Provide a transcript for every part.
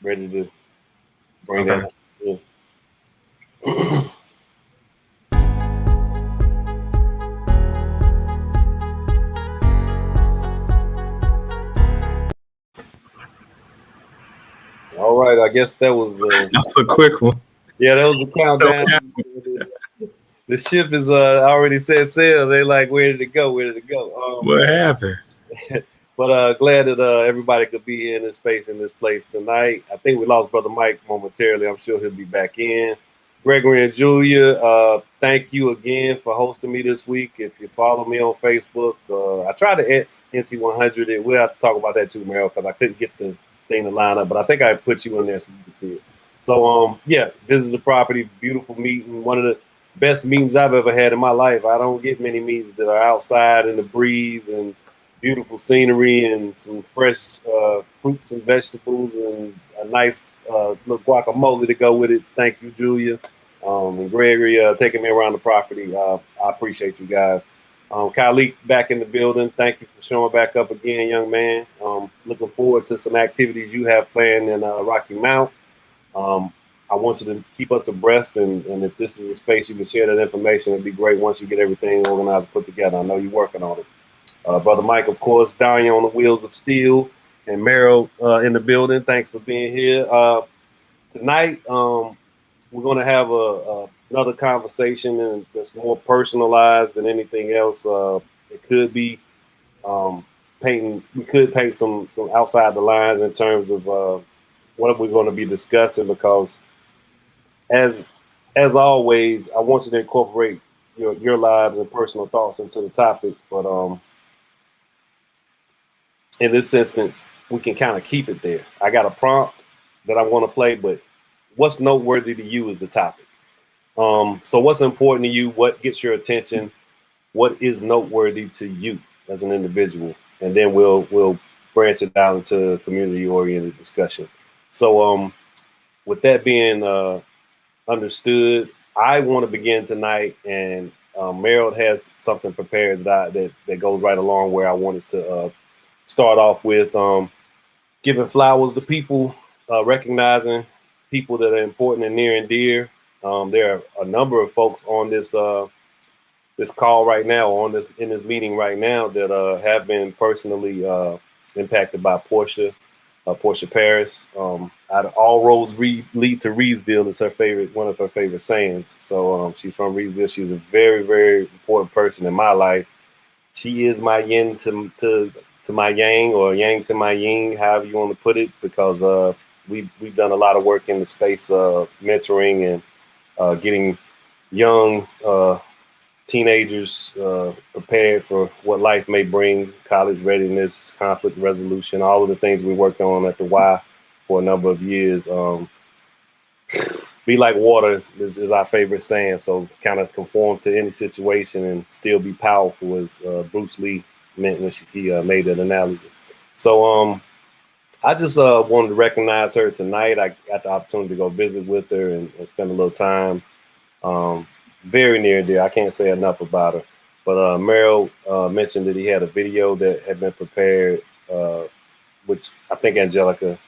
ready to bring that up. Yeah. All right, I guess that was That's a quick one. yeah, that was the countdown. The ship is already set sail. They like, where did it go? Where did it go? What happened? But glad that everybody could be here in this space, in this place tonight. I think we lost Brother Mike momentarily. I'm sure he'll be back in. Gregory and Julia, thank you again for hosting me this week. If you follow me on Facebook, I tried to add NC100. And we'll have to talk about that too, Meryl, because I couldn't get the thing to line up. But I think I put you in there so you can see it. So, yeah, visit the property. Beautiful meeting. One of the best meetings I've ever had in my life. I don't get many meetings that are outside in the breeze and beautiful scenery and some fresh fruits and vegetables and a nice little guacamole to go with it. Thank you, Julia. And Gregory taking me around the property. I appreciate you guys. Khalik back in the building. Thank you for showing back up again, young man. Looking forward to some activities you have planned in Rocky Mount. I want you to keep us abreast, and if this is a space you can share that information, it'd be great once you get everything organized and put together. I know you're working on it. Brother Mike, of course, Danya on the wheels of steel, and Meryl in the building. Thanks for being here. Tonight, we're going to have another conversation, and that's more personalized than anything else. It could be painting. We could paint some outside the lines in terms of what we're going to be discussing, because as always, I want you to incorporate your lives and personal thoughts into the topics, but in this instance, we can kind of keep it there. I got a prompt that I want to play, but what's noteworthy to you is the topic. So what's important to you? What gets your attention? What is noteworthy to you as an individual? And then we'll branch it down into community-oriented discussion. So with that being understood, I want to begin tonight, and Meryl has something prepared that goes right along where I wanted to start off with giving flowers to people, recognizing people that are important and near and dear. There are a number of folks on this this call right now, in this meeting right now, that have been personally impacted by Portia Paris. All roads lead to Reedsville is one of her favorite sayings. So she's from Reedsville. She's a very, very important person in my life. She is my yin to my yang, or yang to my yin, however you want to put it, because we've done a lot of work in the space of mentoring and getting young teenagers prepared for what life may bring, college readiness, conflict resolution, all of the things we worked on at the Y for a number of years. Be like water is our favorite saying, so kind of conform to any situation and still be powerful, as Bruce Lee meant when he made that analogy. So I just wanted to recognize her tonight. I got the opportunity to go visit with her and spend a little time. Very near and dear. I can't say enough about her. But Meryl mentioned that he had a video that had been prepared, which I think Angelica,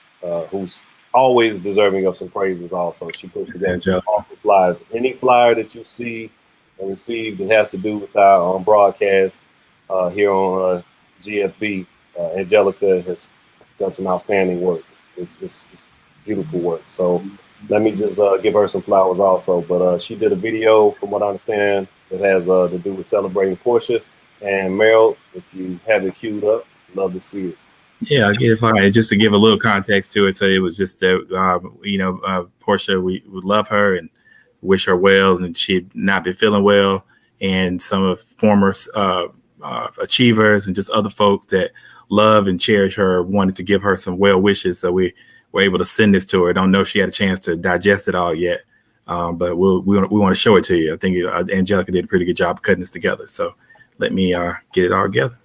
who's always deserving of some praises also, she puts together some awesome flyers. Any flyer that you see and receive that has to do with our broadcast here on GFB, Angelica has done some outstanding work. It's beautiful work. So let me just give her some flowers also. But she did a video, from what I understand, that has to do with celebrating Portia. And Meryl, if you have it queued up, love to see it. Yeah, I'll get it fine. Just to give a little context to it, so it was just that Portia, we would love her and wish her well, and she'd not been feeling well, and some of former achievers and just other folks that love and cherish her wanted to give her some well wishes. So we were able to send this to her. Don't know if she had a chance to digest it all yet, but we want to show it to you. I think Angelica did a pretty good job of cutting this together. So let me get it all together.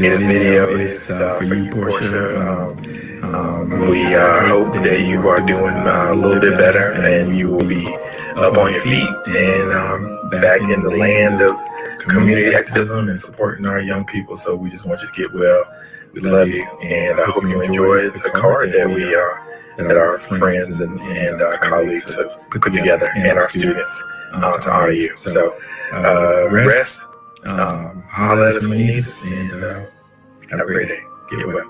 this video is for you, Portia. We hope that you are doing a little bit better and you will be up on your feet and back in the land of community activism and supporting our young people. So we just want you to get well. We love you, and I hope you enjoy the card that our friends and colleagues have put together, and our students to honor you. So rest, holler at us when you need us, and have a great day. Get well.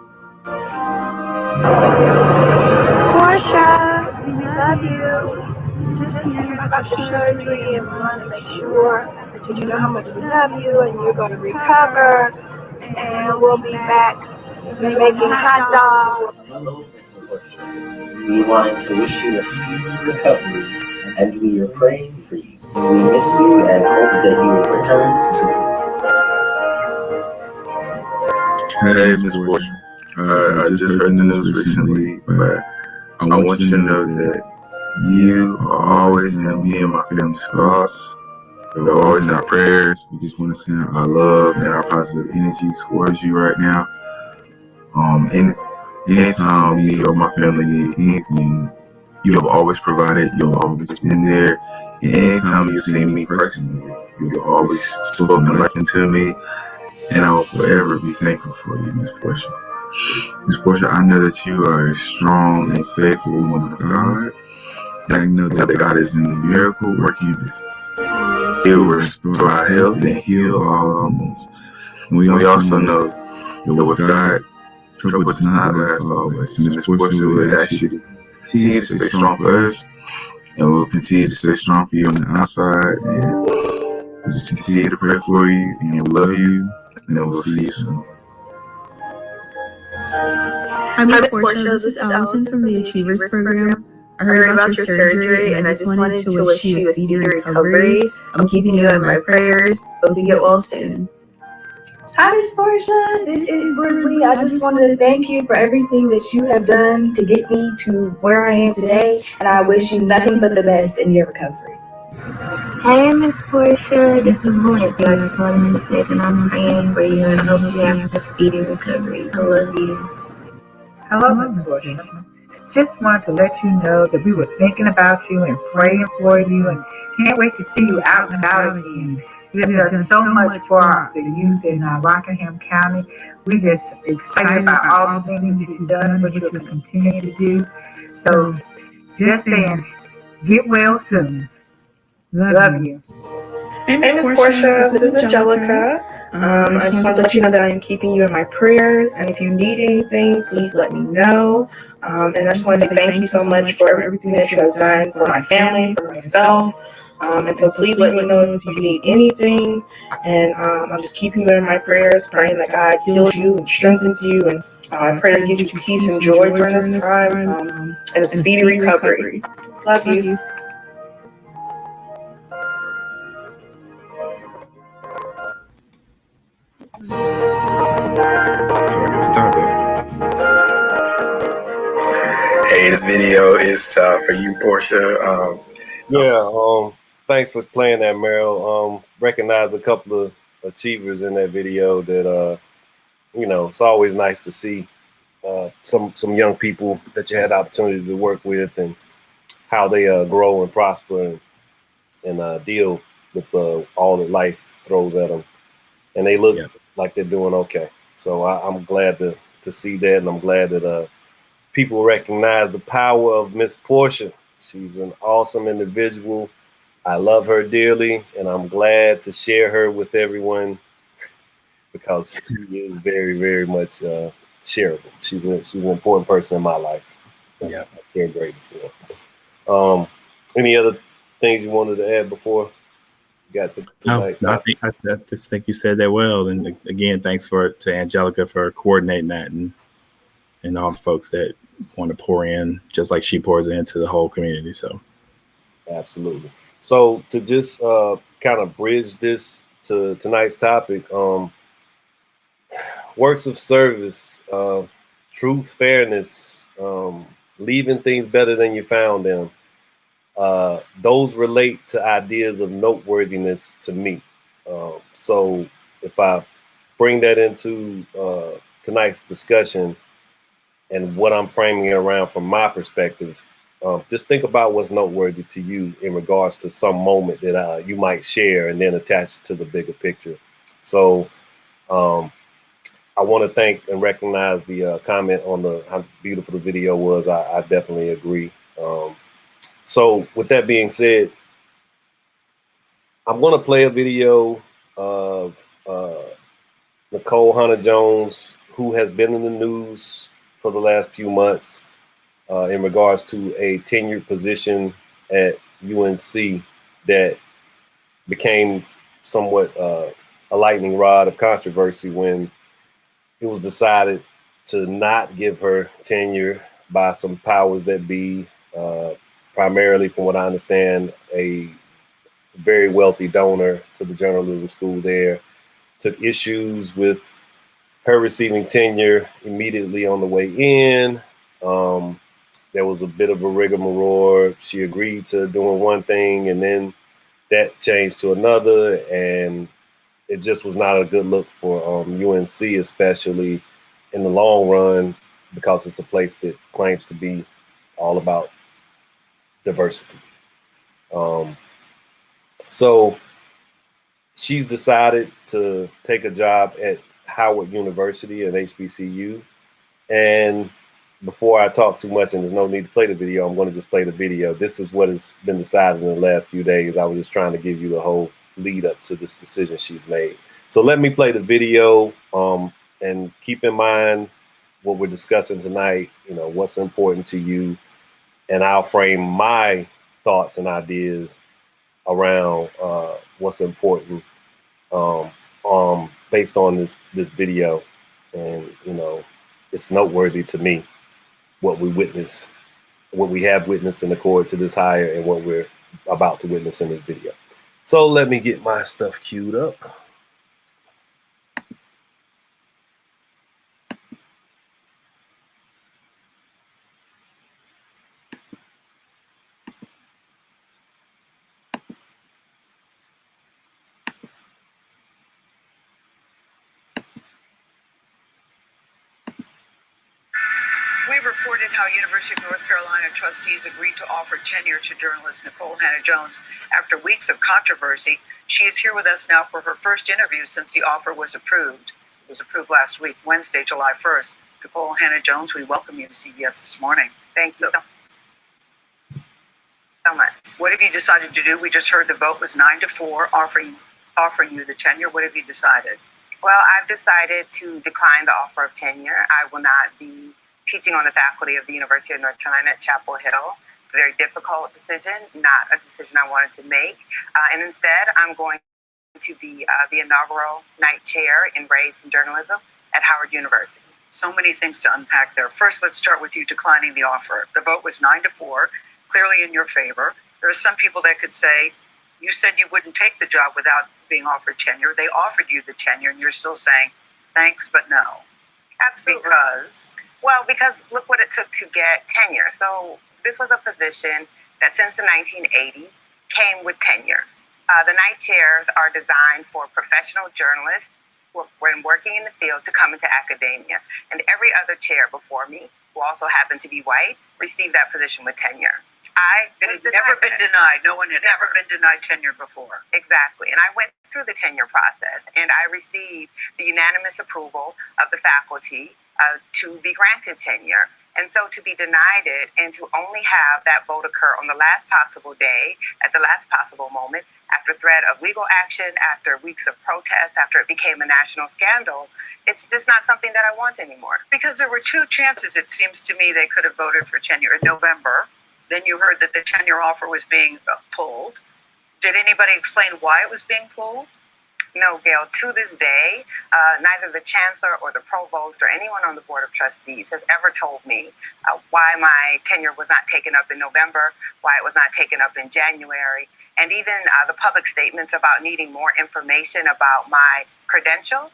Portia, we love you. Just hearing about your surgery, and we want to make sure that you know how much we love you, and you're going to recover, and we'll be back making hot dogs. Hello, Mr. Portia. We wanted to wish you a speedy recovery, and we are praying for you. We miss you and hope that you will return soon. Hey, Miss Portia. I just heard the news recently, but I want you to know that you are always in me and my family's thoughts. You're always in our prayers. We just want to send our love and our positive energy towards you right now. Anytime me or my family need anything, you have always provided. You've always been there. And anytime you've seen me personally, you've always spoken life into me. And I will forever be thankful for you, Miss Portia. Miss Portia, I know that you are a strong and faithful woman of God. And I know that God is in the miracle working business. He will restore our health and heal all our wounds. We also know that with God, trouble does not last always. And Miss Portia, we would ask you to continue to stay strong for us, and we'll continue to stay strong for you on the outside, and we'll just continue to pray for you, and we love you, and then we'll see you soon. Hi, Miss Portia. This is Allison from the Achievers Program. I heard about your surgery, and I just wanted to wish you a speedy recovery. I'm keeping you in my prayers. Hope you get well soon. Hi, Miss Portia. This is Bridley. I just wanted to thank you for everything that you have done to get me to where I am today, and I wish you nothing but the best in your recovery. Hey, Miss Portia, this is Valencia. I just wanted to say that I'm praying for you and I hope you have a speedy recovery. I love you. Hello, Miss Portia. Just wanted to let you know that we were thinking about you and praying for you, and can't wait to see you out and about again. You have done so much for the youth in Rockingham County. We're just excited about all the things that you've done and what you'll continue to do. So, just saying, get well soon. Love you. Hey, Miss Portia, this is Angelica. I just want to let you know that I am keeping you in my prayers, and if you need anything, please let me know. And I just want to say thank you so much for everything that you have done for my family, for myself. And so please let me know if you need anything. And I'm just keeping you in my prayers, praying that God heals you and strengthens you, and I pray that gives you peace and joy during this time, and a speedy recovery. Love you. Hey, this video is for you, Portia. Thanks for playing that, Meryl. Recognize a couple of achievers in that video that, it's always nice to see some young people that you had the opportunity to work with and how they grow and prosper and deal with all that life throws at them. And they look like they're doing okay. So I'm glad to see that, and I'm glad that people recognize the power of Miss Portia. She's an awesome individual. I love her dearly, and I'm glad to share her with everyone because she is very, very much shareable. She's an important person in my life. Yeah, I care greatly for her. Any other things you wanted to add before we got to tonight's topic? I just think you said that well. And again, thanks to Angelica for coordinating that and all the folks that want to pour in just like she pours into the whole community. So absolutely. So to just kind of bridge this to tonight's topic, works of service, truth, fairness, leaving things better than you found them. Those relate to ideas of noteworthiness to me. So if I bring that into tonight's discussion and what I'm framing it around from my perspective, just think about what's noteworthy to you in regards to some moment that you might share and then attach it to the bigger picture. So I want to thank and recognize the comment on how beautiful the video was. I definitely agree. So with that being said, I'm going to play a video of Nicole Hunter-Jones, who has been in the news for the last few months in regards to a tenured position at UNC that became somewhat a lightning rod of controversy when it was decided to not give her tenure by some powers that be, primarily, from what I understand, a very wealthy donor to the journalism school there, took issues with her receiving tenure immediately on the way in. There was a bit of a rigmarole. She agreed to doing one thing and then that changed to another, and it just was not a good look for UNC, especially in the long run, because it's a place that claims to be all about diversity. So she's decided to take a job at Howard University at HBCU. And before I talk too much, and there's no need to play the video, I'm going to just play the video. This is what has been decided in the last few days. I was just trying to give you the whole lead up to this decision she's made. So let me play the video, and keep in mind what we're discussing tonight, what's important to you, and I'll frame my thoughts and ideas around what's important based on this video. And it's noteworthy to me what we have witnessed in accord to this hire and what we're about to witness in this video. So let me get my stuff queued up. We reported how University of North Carolina trustees agreed to offer tenure to journalist Nicole Hunter-Jones after weeks of controversy. She is here with us now for her first interview since the offer was approved. It was approved last week, Wednesday, July 1st. Nicole Hunter-Jones, we welcome you to CBS this morning. Thank you so much. What have you decided to do? We just heard the vote was 9-4, offering you the tenure. What have you decided? Well, I've decided to decline the offer of tenure. I will not be teaching on the faculty of the University of North Carolina at Chapel Hill. It's a very difficult decision, not a decision I wanted to make. And instead, I'm going to be the inaugural night chair in race and journalism at Howard University. So many things to unpack there. First, let's start with you declining the offer. The vote was 9-4, clearly in your favor. There are some people that could say, you said you wouldn't take the job without being offered tenure. They offered you the tenure, and you're still saying, thanks, but no. Absolutely. Because look what it took to get tenure. So this was a position that since the 1980s came with tenure. The night chairs are designed for professional journalists who are working in the field to come into academia. And every other chair before me, who also happened to be white, received that position with tenure. It had never been denied. No one had ever been denied tenure before. Exactly. And I went through the tenure process, and I received the unanimous approval of the faculty to be granted tenure. And so to be denied it and to only have that vote occur on the last possible day, at the last possible moment, after threat of legal action, after weeks of protest, after it became a national scandal, it's just not something that I want anymore. Because there were two chances, it seems to me, they could have voted for tenure in November. Then you heard that the tenure offer was being pulled. Did anybody explain why it was being pulled? No, Gail. To this day, neither the chancellor or the provost or anyone on the board of trustees has ever told me why my tenure was not taken up in November, why it was not taken up in January, and even the public statements about needing more information about my credentials.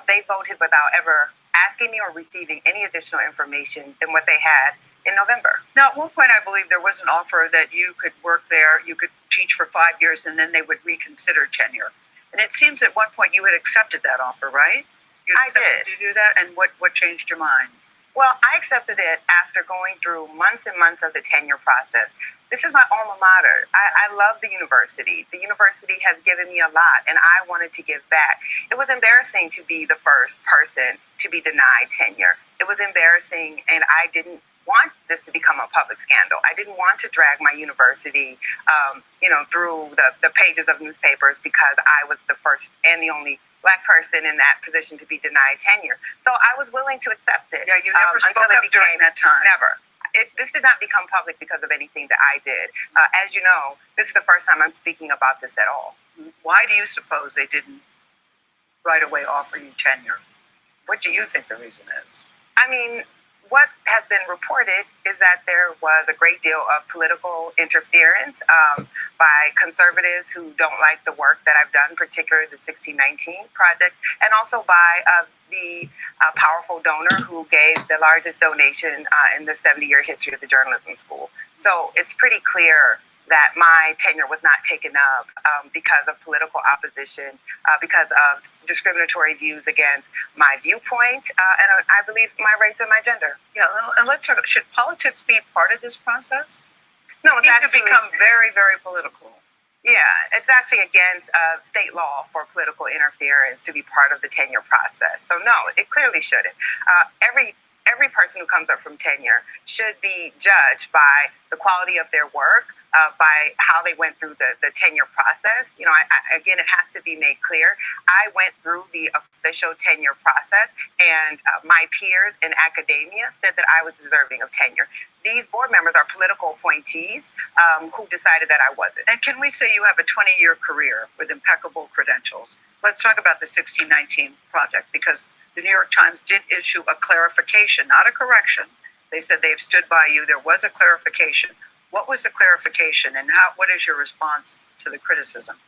They voted without ever asking me or receiving any additional information than what they had in November. Now, at one point, I believe there was an offer that you could work there, you could teach for 5 years, and then they would reconsider tenure. And it seems at one point you had accepted that offer, right? You accepted to do that, and what changed your mind? Well, I accepted it after going through months and months of the tenure process. This is my alma mater. I love the university. The university has given me a lot, and I wanted to give back. It was embarrassing to be the first person to be denied tenure. It was embarrassing, and I didn't want this to become a public scandal. I didn't want to drag my university, through the pages of newspapers because I was the first and the only Black person in that position to be denied tenure. So I was willing to accept it. Yeah, you never spoke up during that time. Never. This did not become public because of anything that I did. As you know, this is the first time I'm speaking about this at all. Why do you suppose they didn't right away offer you tenure? What do you think the reason is? I mean, what has been reported is that there was a great deal of political interference by conservatives who don't like the work that I've done, particularly the 1619 project, and also by the powerful donor who gave the largest donation in the 70-year history of the journalism school. So it's pretty clear that my tenure was not taken up because of political opposition, because of discriminatory views against my viewpoint, and I believe my race and my gender. Yeah, and let's talk. Should politics be part of this process? No, it seems to become very, very political. Yeah, it's actually against state law for political interference to be part of the tenure process. So no, it clearly shouldn't. Every person who comes up from tenure should be judged by the quality of their work, by how they went through the tenure process. Again, it has to be made clear. I went through the official tenure process, and my peers in academia said that I was deserving of tenure. These board members are political appointees who decided that I wasn't. And can we say you have a 20-year career with impeccable credentials? Let's talk about the 1619 project, because the New York Times did issue a clarification, not a correction. They said they've stood by you. There was a clarification. What was the clarification, and what is your response to the criticism?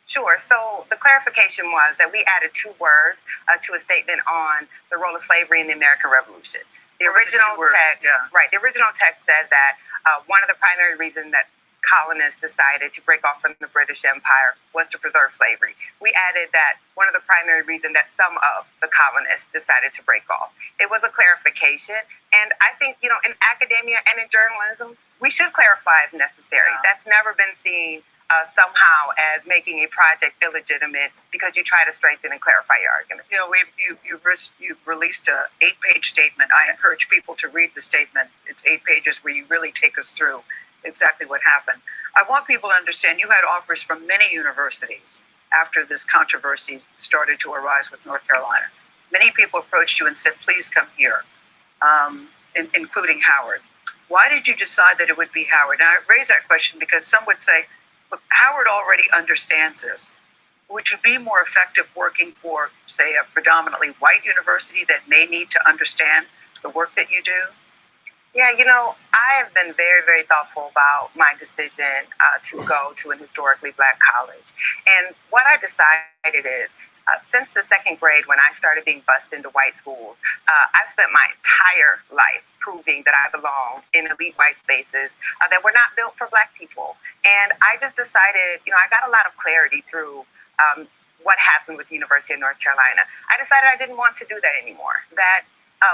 Sure. So the clarification was that we added 2 words to a statement on the role of slavery in the American Revolution. The original text, right? The original text said that one of the primary reasons that colonists decided to break off from the British Empire was to preserve slavery. We added that one of the primary reasons that some of the colonists decided to break off. It was a clarification, and I think, in academia and in journalism, we should clarify if necessary. That's never been seen somehow as making a project illegitimate because you try to strengthen and clarify your argument. You've released an 8-page statement. I encourage people to read the statement. It's 8 pages where you really take us through exactly what happened. I want people to understand you had offers from many universities after this controversy started to arise with North Carolina. Many people approached you and said, please come here, including Howard. Why did you decide that it would be Howard? And I raise that question because some would say, look, Howard already understands this. Would you be more effective working for, say, a predominantly white university that may need to understand the work that you do? Yeah, I have been very, very thoughtful about my decision to go to an historically Black college. And what I decided is, since the 2nd grade, when I started being bused into white schools, I've spent my entire life proving that I belong in elite white spaces that were not built for Black people. And I just decided, I got a lot of clarity through what happened with the University of North Carolina. I decided I didn't want to do that anymore, that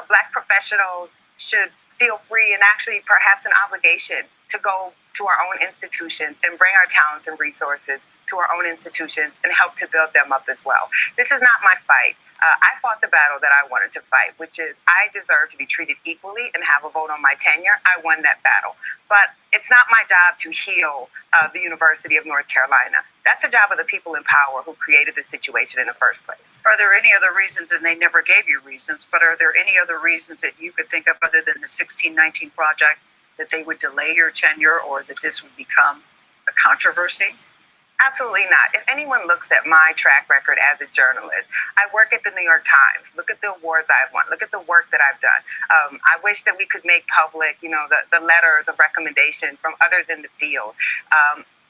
Black professionals should feel free and actually perhaps an obligation to go to our own institutions and bring our talents and resources to our own institutions and help to build them up as well. This is not my fight. I fought the battle that I wanted to fight, which is I deserve to be treated equally and have a vote on my tenure. I won that battle. But it's not my job to heal the University of North Carolina. That's the job of the people in power who created the situation in the first place. Are there any other reasons, and they never gave you reasons, but are there any other reasons that you could think of other than the 1619 project that they would delay your tenure or that this would become a controversy? Absolutely not. If anyone looks at my track record as a journalist, I work at the New York Times. Look at the awards I've won. Look at the work that I've done. I wish that we could make public, the letters of recommendation from others in the field.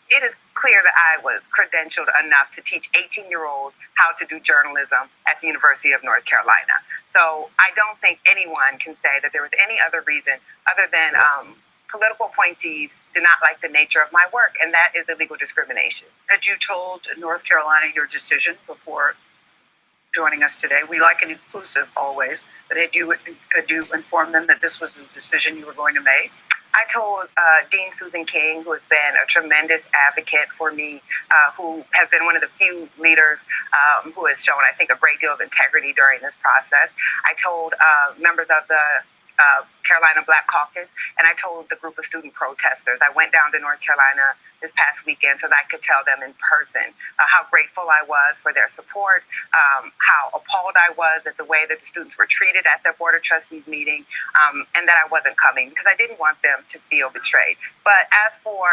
It is clear that I was credentialed enough to teach 18-year-olds how to do journalism at the University of North Carolina. So I don't think anyone can say that there was any other reason other than political appointees did not like the nature of my work, and that is illegal discrimination. Had you told North Carolina your decision before joining us today. We like an inclusive always, but had you inform them that this was a decision you were going to make? I told Dean Susan King, who has been a tremendous advocate for me, who has been one of the few leaders who has shown, I think, a great deal of integrity during this process. I told members of the Carolina Black Caucus, and I told the group of student protesters. I went down to North Carolina this past weekend so that I could tell them in person how grateful I was for their support, how appalled I was at the way that the students were treated at their Board of Trustees meeting, and that I wasn't coming because I didn't want them to feel betrayed. But as for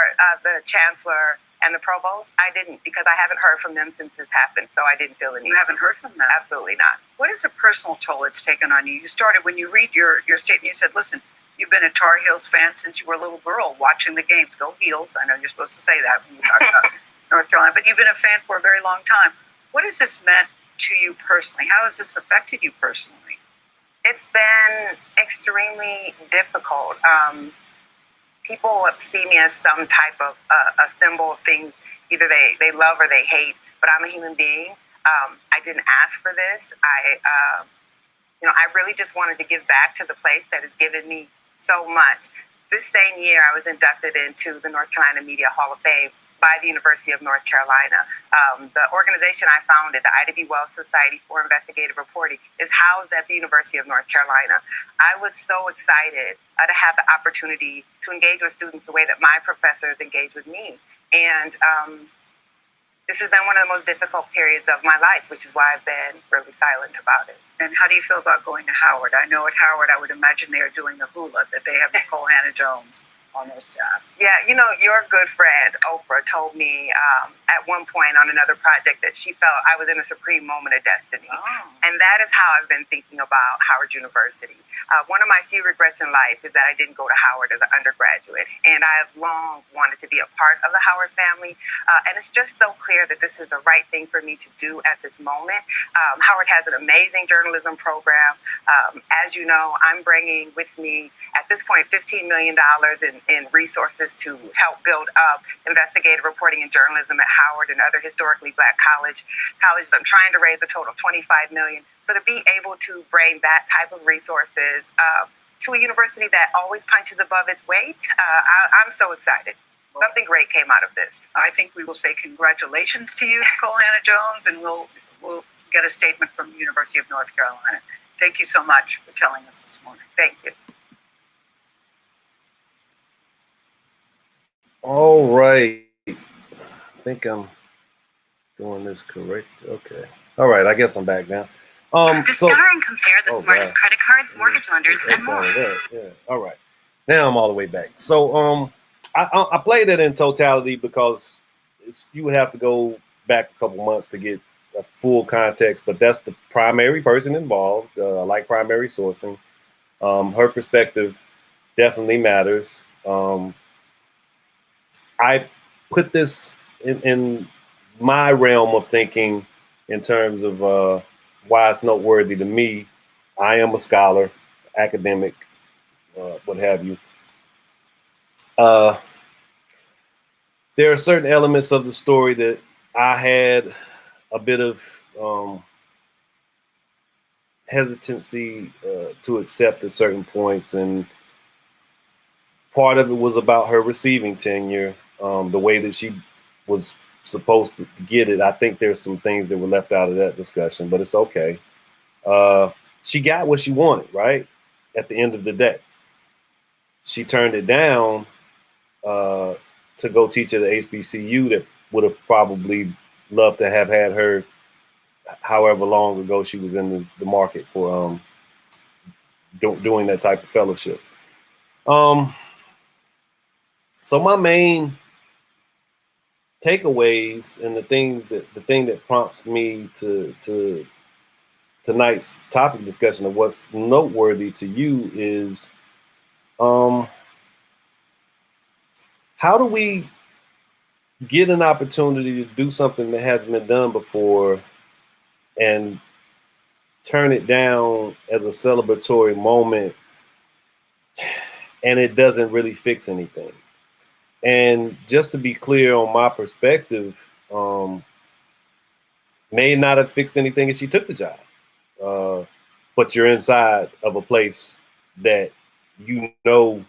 the chancellor and the provost, I didn't, because I haven't heard from them since this happened, so I didn't feel the need. You haven't heard from them? Absolutely not. What is the personal toll it's taken on you? You started, when you read your statement, you said, listen, you've been a Tar Heels fan since you were a little girl watching the games. Go Heels. I know you're supposed to say that when you talk about North Carolina, but you've been a fan for a very long time. What has this meant to you personally? How has this affected you personally? It's been extremely difficult. People see me as some type of a symbol of things either they love or they hate, but I'm a human being. I didn't ask for this. I really just wanted to give back to the place that has given me so much. This same year, I was inducted into the North Carolina Media Hall of Fame by the University of North Carolina. The organization I founded, the Ida B. Wells Society for Investigative Reporting, is housed at the University of North Carolina. I was so excited to have the opportunity to engage with students the way that my professors engage with me. And this has been one of the most difficult periods of my life, which is why I've been really silent about it. And how do you feel about going to Howard? I know at Howard, I would imagine they are doing the hula, that they have Nicole Hannah-Jones on their staff. Yeah, your good friend, Oprah, told me at one point on another project that she felt I was in a supreme moment of destiny. Oh. And that is how I've been thinking about Howard University. One of my few regrets in life is that I didn't go to Howard as an undergraduate. And I have long wanted to be a part of the Howard family. And it's just so clear that this is the right thing for me to do at this moment. Howard has an amazing journalism program. As you know, I'm bringing with me, at this point, $15 million in resources to help build up investigative reporting and journalism at Howard and other historically Black colleges. I'm trying to raise a total of $25 million. So to be able to bring that type of resources to a university that always punches above its weight, I'm so excited. Something great came out of this. I think we will say congratulations to you, Nicole Hannah-Jones, and we'll get a statement from the University of North Carolina. Thank you so much for telling us this morning. Thank you. All right. I think I'm doing this correct. Okay. All right. I guess I'm back now. Discover and compare the smartest credit cards, mortgage lenders, and more. Yeah. All right. Now I'm all the way back. So I played it in totality because you would have to go back a couple months to get a full context, but that's the primary person involved, like primary sourcing. Her perspective definitely matters. I put this in my realm of thinking in terms of why it's noteworthy to me. I am a scholar, academic, what have you. There are certain elements of the story that I had a bit of hesitancy to accept at certain points, and part of it was about her receiving tenure, the way that she was supposed to get it. I think there's some things that were left out of that discussion, but it's okay. She got what she wanted, right? At the end of the day, she turned it down to go teach at the HBCU that would have probably loved to have had her however long ago she was in the market for doing that type of fellowship. So my main takeaways and the thing that prompts me to tonight's topic discussion of what's noteworthy to you is how do we get an opportunity to do something that hasn't been done before and turn it down as a celebratory moment, and it doesn't really fix anything? And just to be clear on my perspective, when may not have fixed anything if she took the job. But you're inside of a place that you know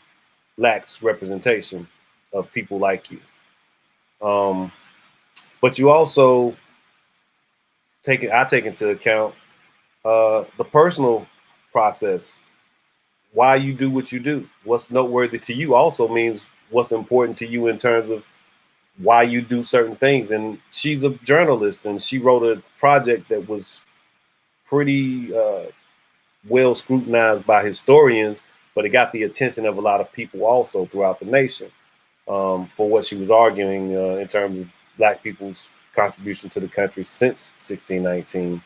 lacks representation of people like you. But you also I take into account the personal process, why you do what you do. What's noteworthy to you also means what's important to you in terms of why you do certain things. And she's a journalist, and she wrote a project that was pretty well scrutinized by historians, but it got the attention of a lot of people also throughout the nation for what she was arguing in terms of Black people's contribution to the country since 1619,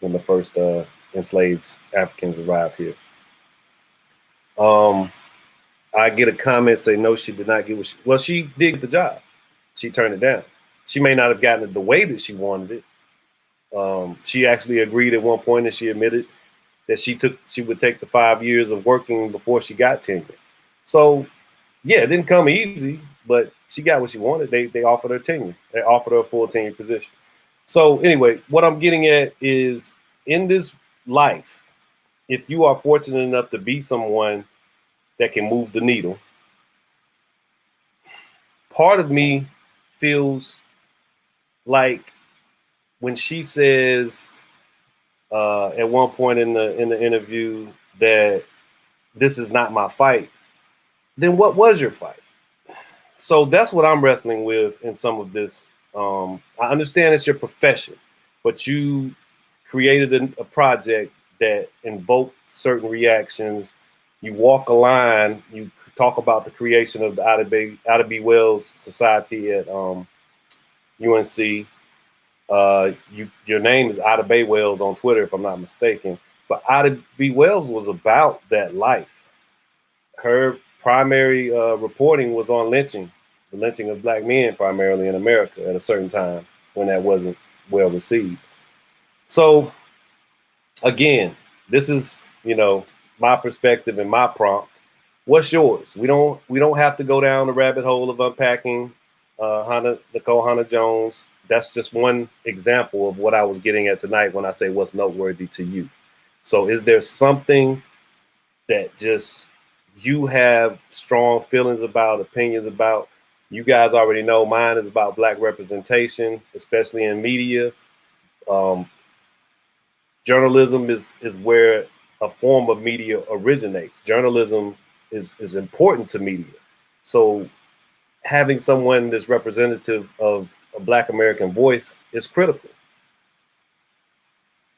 when the first enslaved Africans arrived here. I get a comment say, no, she did not get she did get the job. She turned it down. She may not have gotten it the way that she wanted it. She actually agreed at one point, and she admitted that she would take the 5 years of working before she got tenure. So yeah, it didn't come easy, but she got what she wanted. They offered her tenure. They offered her a full tenure position. So anyway, what I'm getting at is, in this life, if you are fortunate enough to be someone that can move the needle, part of me feels like when she says at one point in the interview that this is not my fight, then what was your fight? So that's what I'm wrestling with in some of this. I understand it's your profession, but you created a project that invoked certain reactions. You walk a line. You talk about the creation of the Ida B. Wells Society at UNC. Your name is Ida B. Wells on Twitter, if I'm not mistaken. But Ida B. Wells was about that life. Her primary reporting was on lynching, the lynching of Black men primarily in America at a certain time when that wasn't well received. So again, this is, my perspective and my prompt. What's yours? We don't have to go down the rabbit hole of unpacking Nicole Hannah-Jones. That's just one example of what I was getting at tonight when I say what's noteworthy to you. So is there something that just you have strong feelings about, opinions about? You guys already know mine is about Black representation, especially in media. Journalism is where a form of media originates. Journalism is important to media. So having someone that's representative of a Black American voice is critical.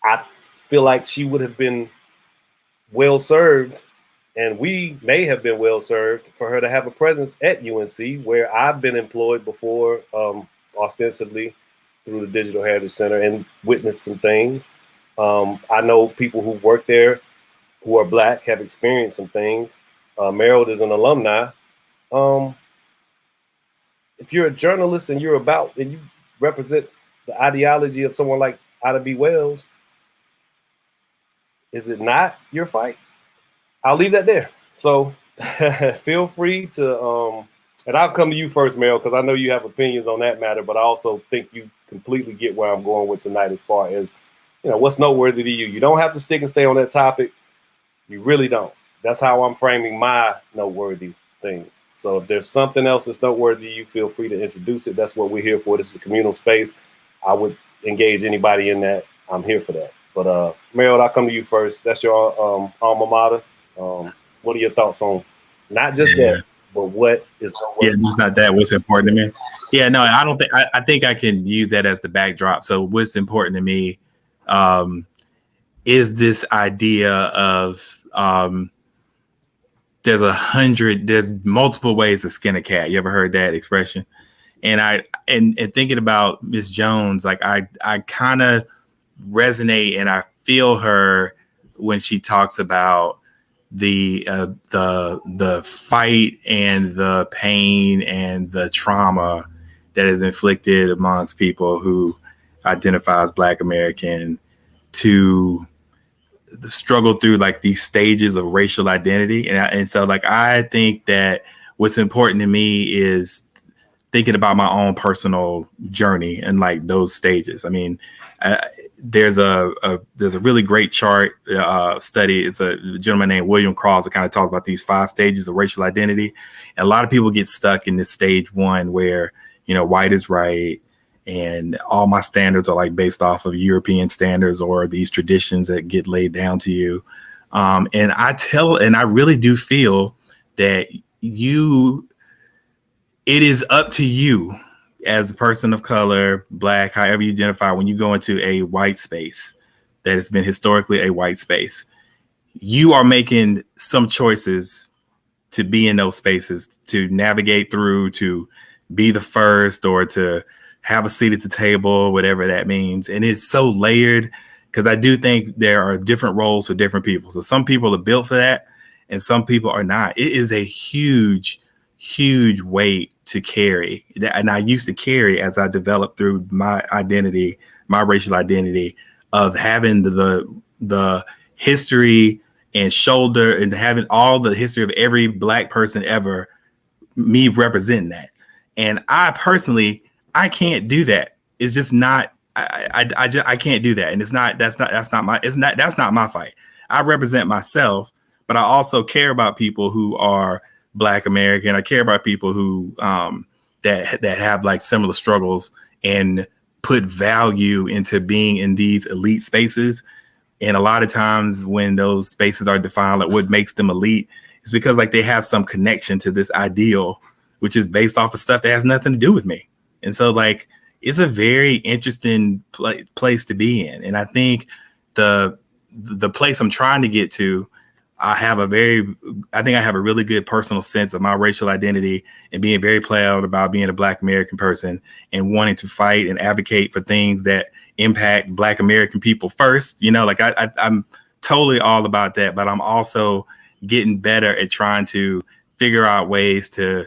I feel like she would have been well served, and we may have been well served for her to have a presence at UNC, where I've been employed before, ostensibly through the Digital Heritage Center, and witnessed some things. I know people who've worked there who are Black have experienced some things. Merrill is an alumni. If you're a journalist and you represent the ideology of someone like Ida B. Wells, is it not your fight? I'll leave that there. So feel free to, and I'll come to you first, Merrill, because I know you have opinions on that matter, but I also think you completely get where I'm going with tonight as far as, what's noteworthy to you. You don't have to stick and stay on that topic. You really don't. That's how I'm framing my noteworthy thing. So if there's something else that's noteworthy, you feel free to introduce it. That's what we're here for. This is a communal space. I would engage anybody in that. I'm here for that. But Merrill, I'll come to you first. That's your alma mater. What are your thoughts on not just that, but what is noteworthy? Yeah, it's not that. What's important to me? Yeah, no, I don't think. I think I can use that as the backdrop. So what's important to me is this idea of there's multiple ways to skin a cat. You ever heard that expression? And thinking about Miss Jones, like I kind of resonate and I feel her when she talks about the fight and the pain and the trauma that is inflicted amongst people who identify as Black American, to the struggle through like these stages of racial identity. And so like, I think that what's important to me is thinking about my own personal journey and like those stages. I mean, there's a really great chart study. It's a gentleman named William Crawls that kind of talks about these 5 stages of racial identity. And a lot of people get stuck in this stage 1 where, you know, white is right. And all my standards are like based off of European standards or these traditions that get laid down to you. And I really do feel that it is up to you as a person of color, Black, however you identify, when you go into a white space that has been historically a white space, you are making some choices to be in those spaces, to navigate through, to be the first, or to have a seat at the table, whatever that means. And it's so layered, because I do think there are different roles for different people. So some people are built for that and some people are not. It is a huge weight to carry. And I used to carry as I developed through my identity, my racial identity, of having the history and shoulder and having all the history of every Black person ever, me representing that. And I personally, I can't do that. It's just not, I can't do that. And that's not my fight. I represent myself, but I also care about people who are Black American. I care about people who that have like similar struggles and put value into being in these elite spaces. And a lot of times when those spaces are defined, like what makes them elite, is because like they have some connection to this ideal, which is based off of stuff that has nothing to do with me. And so like, it's a very interesting place to be in. And I think the place I'm trying to get to, I think I have a really good personal sense of my racial identity and being very proud about being a Black American person and wanting to fight and advocate for things that impact Black American people first. You know, like I'm totally all about that, but I'm also getting better at trying to figure out ways to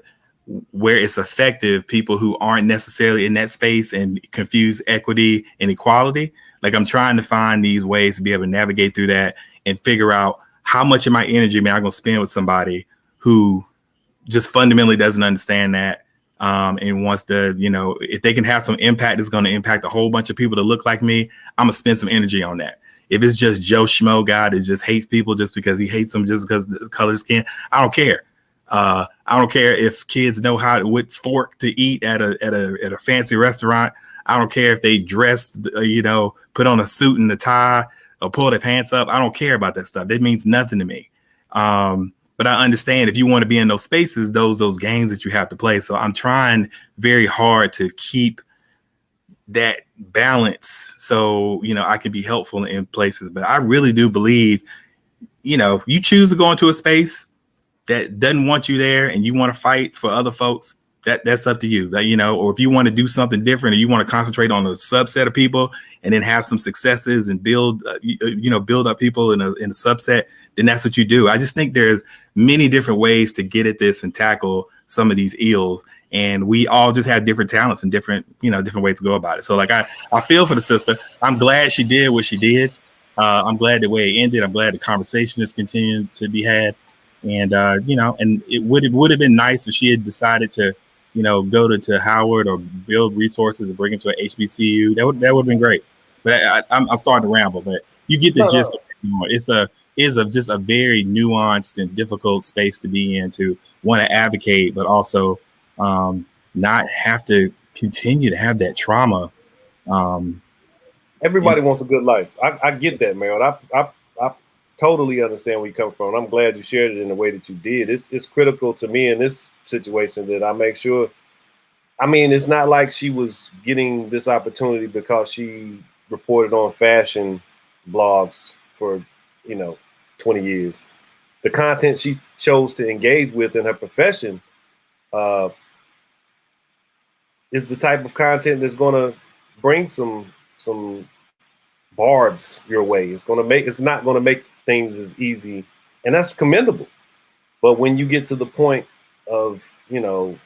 where it's effective, people who aren't necessarily in that space and confuse equity and equality. Like I'm trying to find these ways to be able to navigate through that and figure out how much of my energy am I going to spend with somebody who just fundamentally doesn't understand that and wants to, you know, if they can have some impact that's going to impact a whole bunch of people that look like me, I'm going to spend some energy on that. If it's just Joe Schmo guy that just hates people just because he hates them just because of the color of skin, I don't care. I don't care if kids know what fork to eat at a fancy restaurant. I don't care if they dress, put on a suit and a tie or pull their pants up. I don't care about that stuff. That means nothing to me. But I understand if you want to be in those spaces, those games that you have to play. So I'm trying very hard to keep that balance so, I can be helpful in places. But I really do believe, you choose to go into a space that doesn't want you there and you want to fight for other folks, that's up to you. Or if you want to do something different or you want to concentrate on a subset of people and then have some successes and build up people in a subset, then that's what you do. I just think there's many different ways to get at this and tackle some of these ills. And we all just have different talents and different ways to go about it. So like, I feel for the sister. I'm glad she did what she did. I'm glad the way it ended. I'm glad the conversation is continuing to be had. And, and it would have been nice if she had decided to, go to Howard or build resources and bring it to a HBCU. That would have been great. But I'm starting to ramble, but you get the gist of it. It's just a very nuanced and difficult space to be in, to want to advocate, but also not have to continue to have that trauma. Everybody wants a good life. I get that, man. I totally understand where you come from. I'm glad you shared it in the way that you did. It's critical to me in this situation that I make sure. I mean, it's not like she was getting this opportunity because she reported on fashion blogs for, 20 years. The content she chose to engage with in her profession is the type of content that's going to bring some barbs your way. It's not going to make things as easy, and that's commendable. But when you get to the point of, the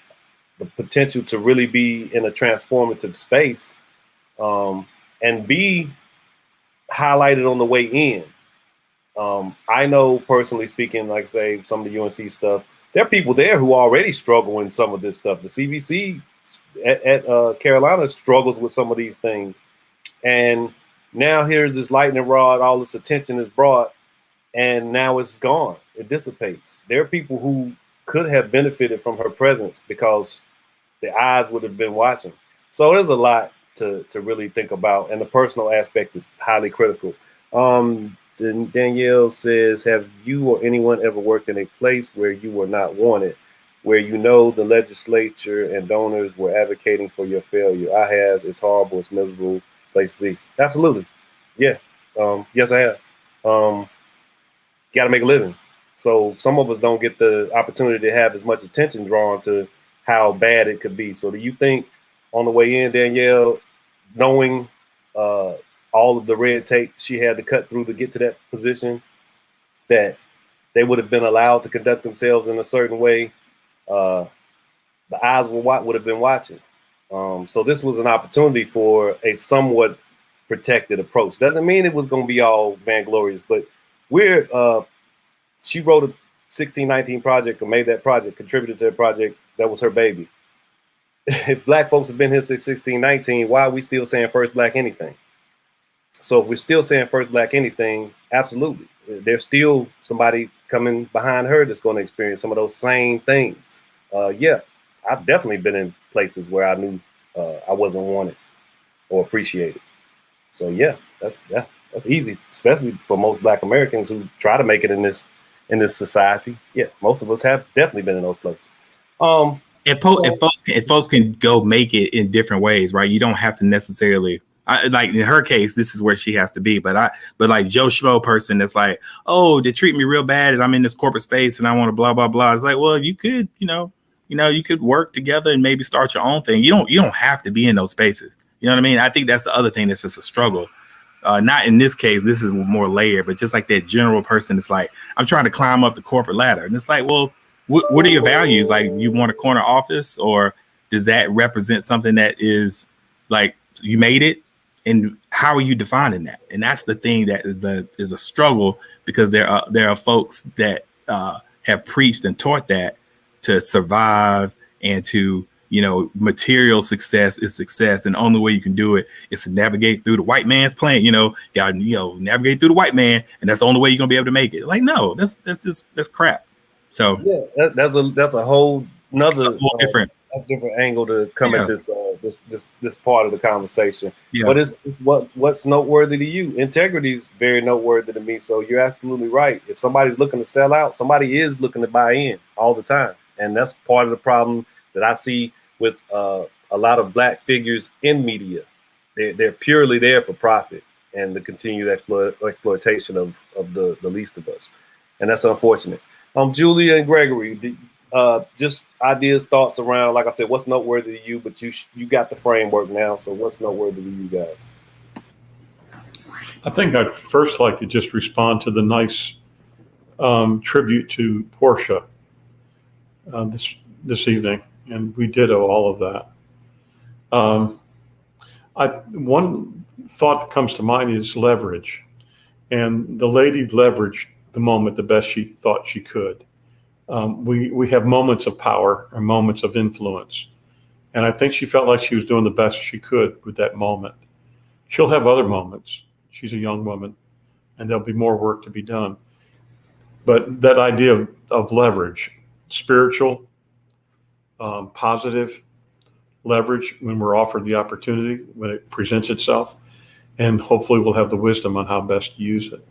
potential to really be in a transformative space and be highlighted on the way in. I know personally speaking, like say some of the UNC stuff, there are people there who already struggle in some of this stuff. The CBC at Carolina struggles with some of these things. And now here's this lightning rod, all this attention is brought, and now it's gone. It dissipates. There are people who could have benefited from her presence because the eyes would have been watching. So there's a lot to really think about, and the personal aspect is highly critical. Danielle says, have you or anyone ever worked in a place where you were not wanted, where you know the legislature and donors were advocating for your failure? I have. It's horrible. It's miserable place to be. Absolutely. Yeah. Yes, I have. Got to make a living. So some of us don't get the opportunity to have as much attention drawn to how bad it could be. So do you think on the way in, Danielle, knowing all of the red tape she had to cut through to get to that position, that they would have been allowed to conduct themselves in a certain way? The eyes would have been watching. So this was an opportunity for a somewhat protected approach. Doesn't mean it was going to be all vainglorious, but she wrote a 1619 project or made that project, contributed to that project. That was her baby. If Black folks have been here since 1619, why are we still saying first Black anything? So if we're still saying first Black anything, absolutely. There's still somebody coming behind her that's going to experience some of those same things. Yeah, I've definitely been in places where I knew I wasn't wanted or appreciated. So yeah, that's easy, especially for most Black Americans who try to make it in this society. Yeah, most of us have definitely been in those places. And folks can go make it in different ways, right? You don't have to necessarily. Like in her case, this is where she has to be. But like Joe Schmo person that's like, oh, they treat me real bad, and I'm in this corporate space, and I want to blah blah blah. It's like, well, you could, you could work together and maybe start your own thing. You don't have to be in those spaces. You know what I mean? I think that's the other thing that's just a struggle. Not in this case, this is more layered, but just like that general person, it's like, I'm trying to climb up the corporate ladder. And it's like, well, what are your values? Like, you want a corner office, or does that represent something that is like you made it? And how are you defining that? And that's the thing that is a struggle, because there are folks that have preached and taught that to survive and to, material success is success, and the only way you can do it is to navigate through the white man's plan. Navigate through the white man, and that's the only way you're gonna be able to make it. Like, no, that's crap. So yeah, that's a whole nother different angle to come at this part of the conversation. Yeah. But it's what's noteworthy to you. Integrity is very noteworthy to me. So you're absolutely right. If somebody's looking to sell out, somebody is looking to buy in all the time, and that's part of the problem that I see with a lot of Black figures in media. They're purely there for profit and the continued exploitation of the least of us, and that's unfortunate. Julia and Gregory, just ideas, thoughts around, like I said, what's noteworthy to you, but you got the framework now, so what's noteworthy to you guys? I think I'd first like to just respond to the nice tribute to Portia this evening, and we ditto all of that. One thought that comes to mind is leverage, and the lady leveraged the moment the best she thought she could. We have moments of power and moments of influence, and I think she felt like she was doing the best she could with that moment. She'll have other moments. She's a young woman, and there'll be more work to be done. But that idea of leverage, spiritual, positive leverage when we're offered the opportunity, when it presents itself, and hopefully we'll have the wisdom on how best to use it.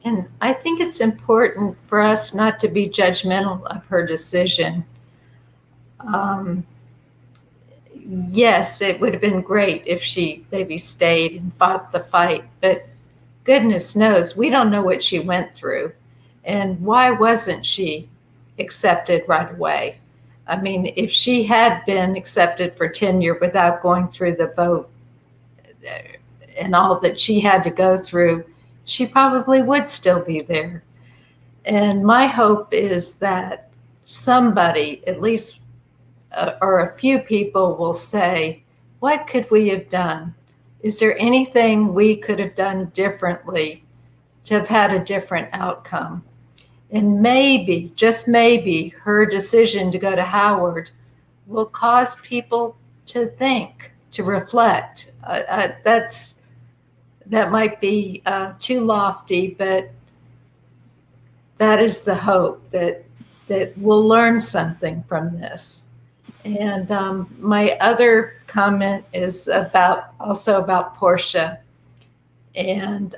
And I think it's important for us not to be judgmental of her decision. Yes, it would have been great if she maybe stayed and fought the fight, but goodness knows, we don't know what she went through. And why wasn't she accepted right away? I mean, if she had been accepted for tenure without going through the vote and all that she had to go through, she probably would still be there. And my hope is that somebody, at least, or a few people, will say, what could we have done? Is there anything we could have done differently to have had a different outcome? And maybe, just maybe, her decision to go to Howard will cause people to think, to reflect. That might be too lofty, but that is the hope that we'll learn something from this. And my other comment is also about Portia and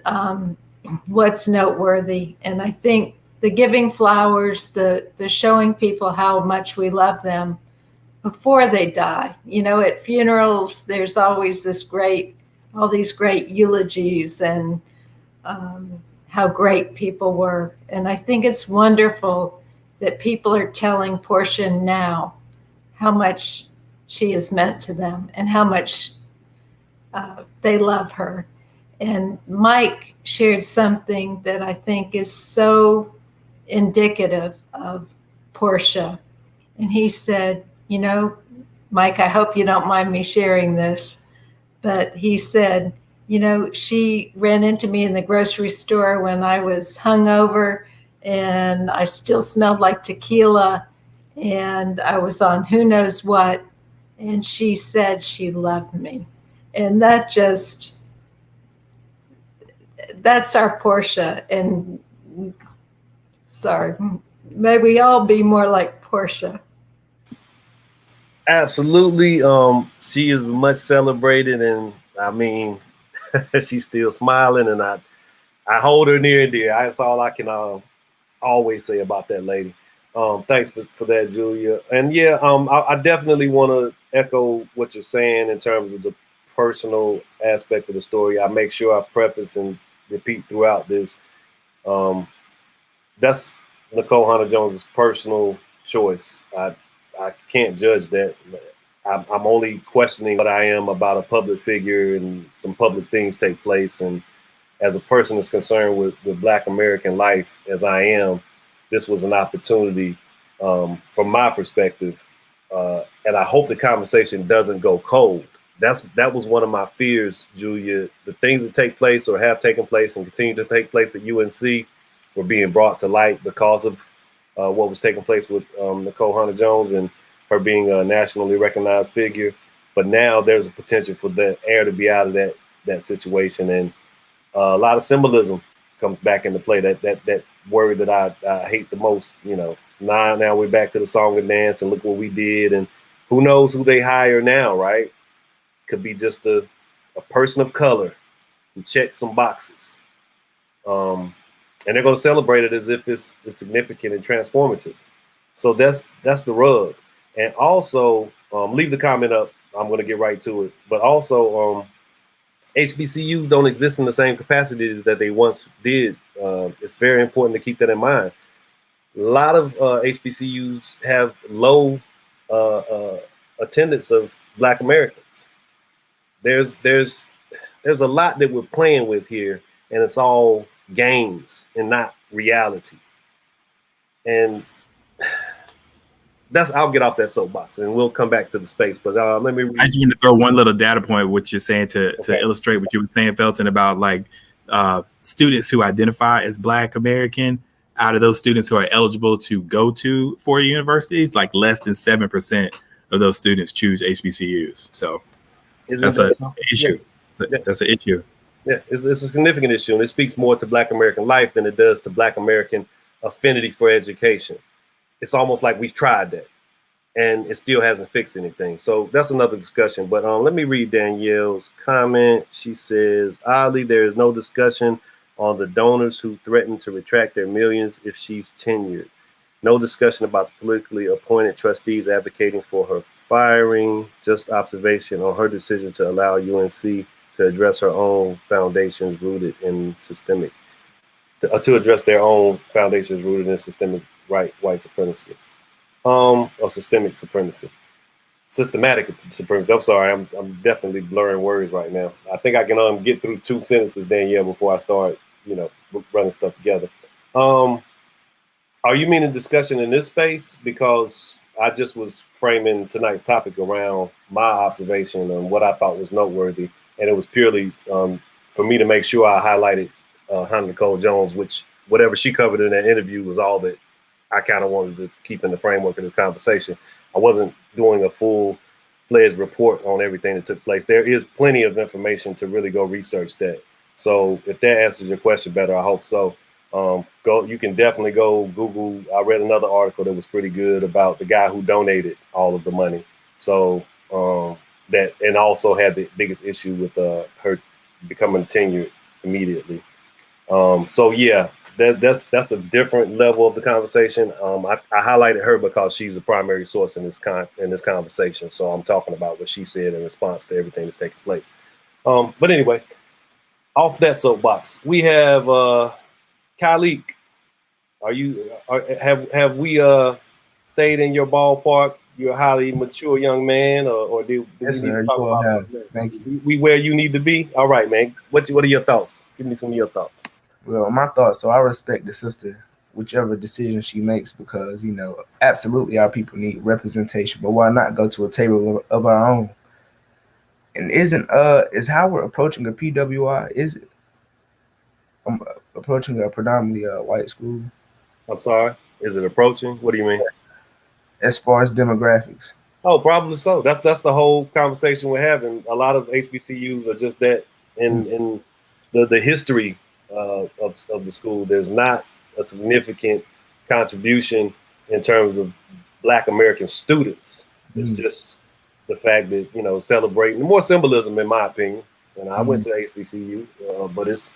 what's noteworthy. And I think the giving flowers, the showing people how much we love them before they die. You know, at funerals, there's always all these great eulogies and how great people were. And I think it's wonderful that people are telling Portia now how much she has meant to them and how much they love her. And Mike shared something that I think is so indicative of Portia. And he said, you know, Mike, I hope you don't mind me sharing this, but he said, you know, she ran into me in the grocery store when I was hungover and I still smelled like tequila and I was on who knows what. And she said she loved me. And that's our Portia. And sorry, may we all be more like Portia. Absolutely. She is much celebrated, and I mean, she's still smiling, and I hold her near and dear. That's all I can always say about that lady. Thanks for that, Julia. And yeah, I definitely want to echo what you're saying in terms of the personal aspect of the story. I make sure I preface and repeat throughout this. That's Nicole Hannah-Jones's personal choice. I can't judge that. I'm only questioning what I am about a public figure and some public things take place. And as a person that's concerned with Black American life, as I am, this was an opportunity from my perspective. And I hope the conversation doesn't go cold. That was one of my fears, Julia. The things that take place or have taken place and continue to take place at UNC were being brought to light because of what was taking place with Nicole Hannah-Jones and her being a nationally recognized figure. But now there's a potential for the air to be out of that situation. And a lot of symbolism comes back into play. That word that I hate the most, you know. Now we're back to the song and dance and look what we did. And who knows who they hire now, right? Could be just a person of color who checks some boxes. And they're going to celebrate it as if it's significant and transformative. So that's the rub. And also, leave the comment up. I'm going to get right to it. But also, HBCUs don't exist in the same capacity that they once did. It's very important to keep that in mind. A lot of HBCUs have low attendance of Black Americans. There's a lot that we're playing with here, and it's all games and not reality. And I'll get off that soapbox and we'll come back to the space. But let me. I just want to throw one little data point, what you're saying to illustrate what you were saying, Felton, about like students who identify as Black American. Out of those students who are eligible to go to 4 universities, like less than 7% of those students choose HBCUs. So that's an issue. That's an issue. Yeah, it's a significant issue, and it speaks more to Black American life than it does to Black American affinity for education. It's almost like we've tried that, and it still hasn't fixed anything. So that's another discussion. But let me read Danielle's comment. She says, oddly, there is no discussion on the donors who threatened to retract their millions if she's tenured. No discussion about the politically appointed trustees advocating for her firing. Just observation on her decision to allow UNC to address her own foundations rooted in systemic, to address their own foundations rooted in systemic white supremacy, or systemic supremacy, systematic supremacy. I'm sorry, I'm definitely blurring words right now. I think I can get through 2 sentences, Danielle, before I start, running stuff together. Are you meaning discussion in this space? Because I just was framing tonight's topic around my observation on what I thought was noteworthy. And it was purely for me to make sure I highlighted Hannah Nicole Jones, which whatever she covered in that interview was all that I kind of wanted to keep in the framework of the conversation. I wasn't doing a full fledged report on everything that took place. There is plenty of information to really go research that. So if that answers your question better, I hope so. You can definitely go Google. I read another article that was pretty good about the guy who donated all of the money. So that, and also had the biggest issue with her becoming tenured immediately. So yeah, that's a different level of the conversation. I highlighted her because she's the primary source in this conversation. So I'm talking about what she said in response to everything that's taking place. But anyway, off that soapbox, we have Khalik. Have we stayed in your ballpark? You're a highly mature young man, or do we need to talk about something? Thank you. We where you need to be? All right, man. What are your thoughts? Give me some of your thoughts. Well, my thoughts. So I respect the sister, whichever decision she makes, because absolutely our people need representation. But why not go to a table of our own? And is how we're approaching a PWI? Is it approaching a predominantly white school? I'm sorry. Is it approaching? What do you mean? As far as demographics. Oh, probably so. That's the whole conversation we're having. A lot of HBCUs are just that. In the history of the school, there's not a significant contribution in terms of Black American students. It's just the fact that celebrating more symbolism, in my opinion. And I went to HBCU, but it's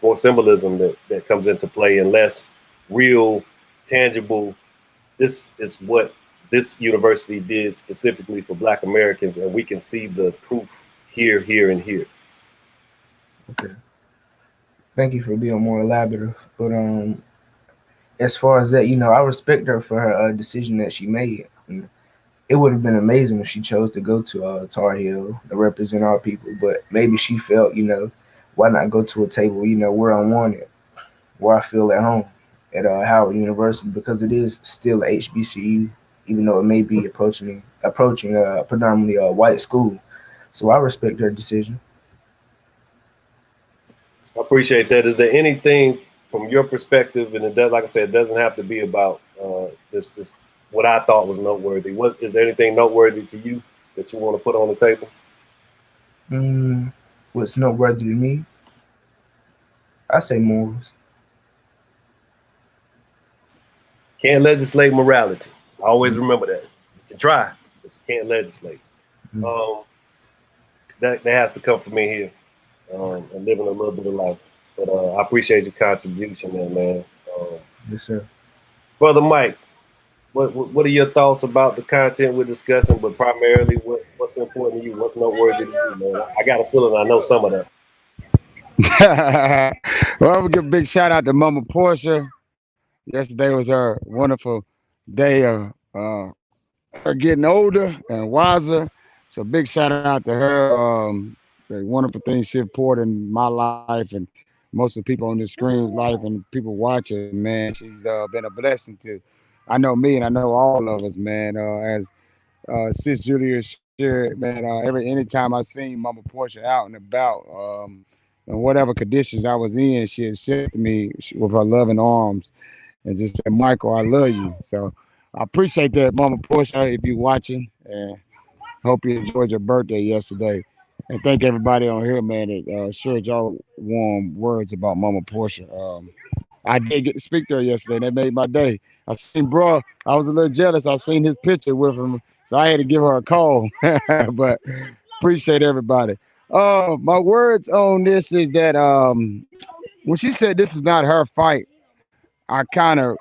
more symbolism that comes into play, and less real, tangible. This is what this university did specifically for Black Americans, and we can see the proof here, and here. Okay. Thank you for being more elaborative. But as far as that, I respect her for her decision that she made. And it would have been amazing if she chose to go to Tar Heel to represent our people. But maybe she felt, why not go to a table, where I wanted, where I feel at home at Howard University, because it is still a HBCU, even though it may be approaching a predominantly white school. So I respect her decision. I appreciate that. Is there anything from your perspective, and it does, like I said, it doesn't have to be about this what I thought was noteworthy. What is there anything noteworthy to you that you want to put on the table? What's noteworthy to me? I say morals. Can't legislate morality. Always remember that. You can try, but you can't legislate. That has to come from me here, and living a little bit of life. But I appreciate your contribution there, man. Yes, sir. Brother Mike, what are your thoughts about the content we're discussing, but primarily what's important to you? What's noteworthy to you, man? I got a feeling I know some of that. Well, we give a big shout out to Mama Portia. Yesterday was her wonderful day of her getting older and wiser. So big shout out to her. The wonderful things she poured in my life and most of the people on the screen's life and people watching, man. She's been a blessing to, I know me and I know all of us, man. As Sis Julia shared, man, anytime I seen Mama Portia out and about, in whatever conditions I was in, she accepted me with her loving arms and just said, Michael, I love you. So I appreciate that, Mama Portia, if you're watching. And hope you enjoyed your birthday yesterday. And thank everybody on here, man, that shared y'all warm words about Mama Portia. I did get to speak to her yesterday. That made my day. I seen bro. I was a little jealous. I seen his picture with him, so I had to give her a call. But appreciate everybody. My words on this is that when she said this is not her fight, I kind of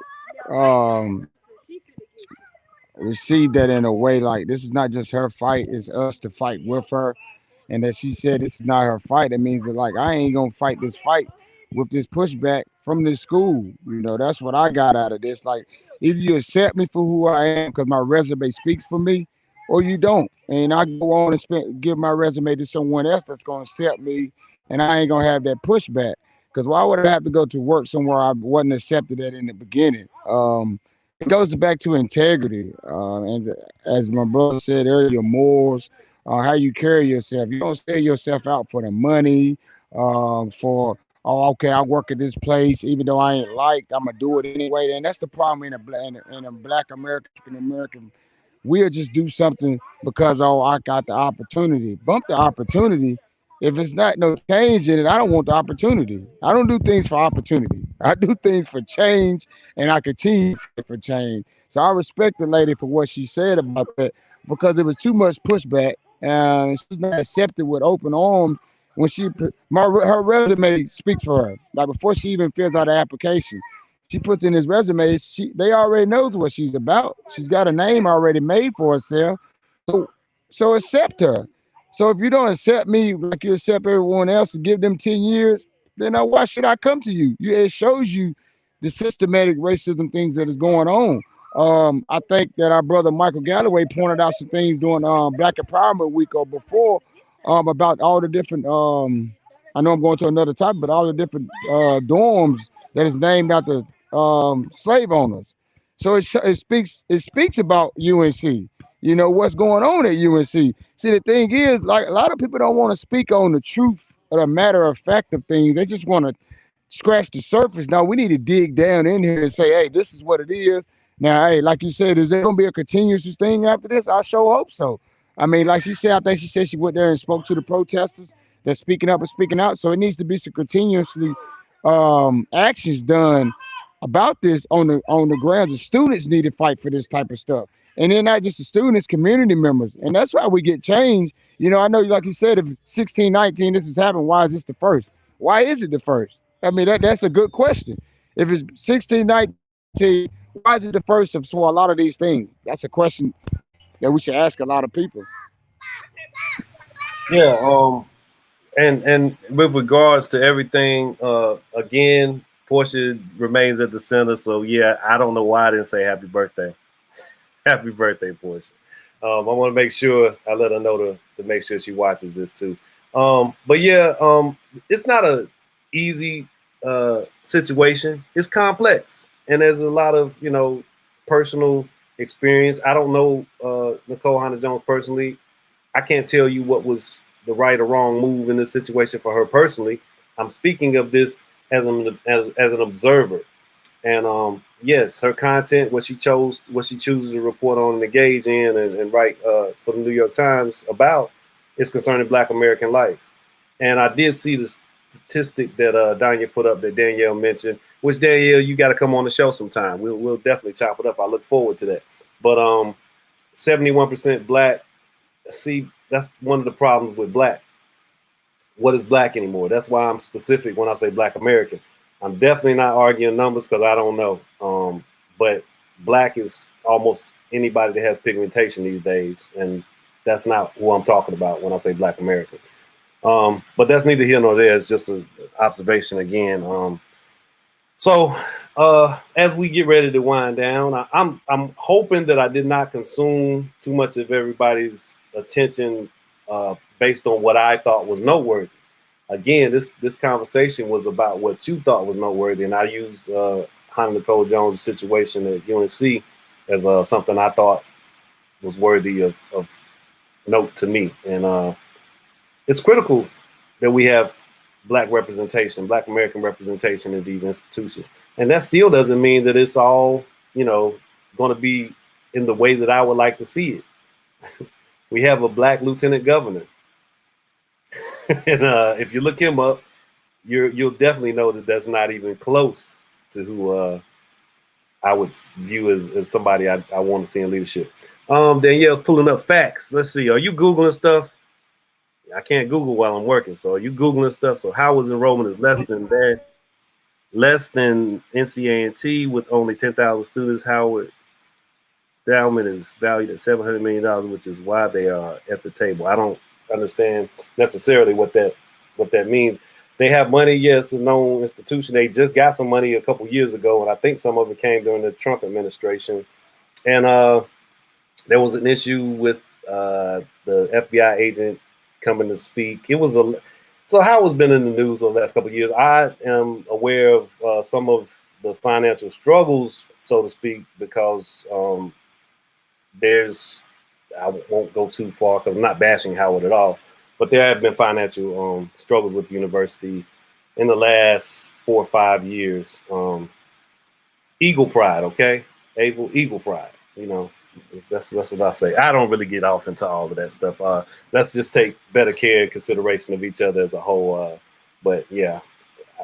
received that in a way like this is not just her fight; it's us to fight with her. And that she said this is not her fight. It means that like I ain't gonna fight this fight with this pushback from this school. That's what I got out of this. Like either you accept me for who I am because my resume speaks for me, or you don't. And I go on and give my resume to someone else that's gonna accept me, and I ain't gonna have that pushback. Because why would I have to go to work somewhere I wasn't accepted at in the beginning? It goes back to integrity, and as my brother said earlier, morals. How you carry yourself. You don't sell yourself out for the money, for okay, I work at this place, even though I ain't liked, I'm gonna do it anyway. And that's the problem in a Black American we'll just do something because, oh, I got the opportunity. Bump the opportunity. If it's not no change in it, I don't want the opportunity. I don't do things for opportunity. I do things for change, and I continue for change. So I respect the lady for what she said about that because there was too much pushback, and she's not accepted with open arms when her resume speaks for her. Like before she even fills out the application, she puts in his resume. They already knows what she's about. She's got a name already made for herself. So accept her. So if you don't accept me like you accept everyone else and give them 10 years, then why should I come to you? It shows you the systematic racism things that is going on. I think that our brother Michael Galloway pointed out some things during Black Empowerment Week or before about all the different. I know I'm going to another topic, but all the different dorms that is named after slave owners. So it speaks about UNC. You know what's going on at UNC. See, the thing is, like a lot of people don't want to speak on the truth or the matter of fact of things. They just want to scratch the surface. Now we need to dig down in here and say, hey, this is what it is. Now, hey, like you said, is there gonna be a continuous thing after this? I sure hope so. I mean, like she said, I think she said she went there and spoke to the protesters that's speaking up and speaking out. So it needs to be some continuously actions done about this on the grounds. The students need to fight for this type of stuff. And then not just the students, community members. And that's why we get change. You know, I know, like you said, if 16, 19, this has happened, why is this the first? Why is it the first? I mean, that's a good question. If it's 16, 19, why is it the first of for a lot of these things? That's a question that we should ask a lot of people. Yeah, and with regards to everything, again, Portia remains at the center. So yeah, I don't know why I didn't say happy birthday. Happy birthday, Portia. I want to make sure I let her know to make sure she watches this too. But yeah, it's not a easy situation. It's complex, and there's a lot of personal experience. I don't know Nicole Hannah-Jones personally. I can't tell you what was the right or wrong move in this situation for her personally. I'm speaking of this as an observer. And yes, her content, what she chooses to report on and engage in and write for the New York Times about is concerning Black American life. And I did see the statistic that Danya put up that Danielle mentioned, which Danielle, you got to come on the show sometime. We'll definitely chop it up. I look forward to that. But 71% Black. See, that's one of the problems with Black. What is Black anymore? That's why I'm specific when I say Black American. I'm definitely not arguing numbers because I don't know. But Black is almost anybody that has pigmentation these days. And that's not who I'm talking about when I say Black American. But that's neither here nor there. It's just an observation again. So as we get ready to wind down, I'm hoping that I did not consume too much of everybody's attention based on what I thought was noteworthy. Again, this conversation was about what you thought was noteworthy, and I used Hannah Nicole Jones' situation at UNC as something I thought was worthy of note to me. And it's critical that we have Black representation, Black American representation in these institutions. And that still doesn't mean that it's all, going to be in the way that I would like to see it. We have a Black lieutenant governor. And if you look him up, you'll definitely know that that's not even close to who I would view as somebody I want to see in leadership. Danielle's pulling up facts. Let's see. Are you Googling stuff? I can't Google while I'm working. So are you Googling stuff? So Howard's enrollment is less than NCA&T with only 10,000 students. Howard endowment is valued at $700 million, which is why they are at the table. I don't understand necessarily what that means. They have money, yes, a known institution. They just got some money a couple years ago, and I think some of it came during the Trump administration. And there was an issue with the FBI agent coming to speak. So Howard's been in the news over the last couple of years. I am aware of some of the financial struggles, so to speak, because I won't go too far because I'm not bashing Howard at all, but there have been financial struggles with the university in the last 4 or 5 years. Eagle pride, okay? Eagle pride, That's what I say. I don't really get off into all of that stuff. Let's just take better care and consideration of each other as a whole. But yeah,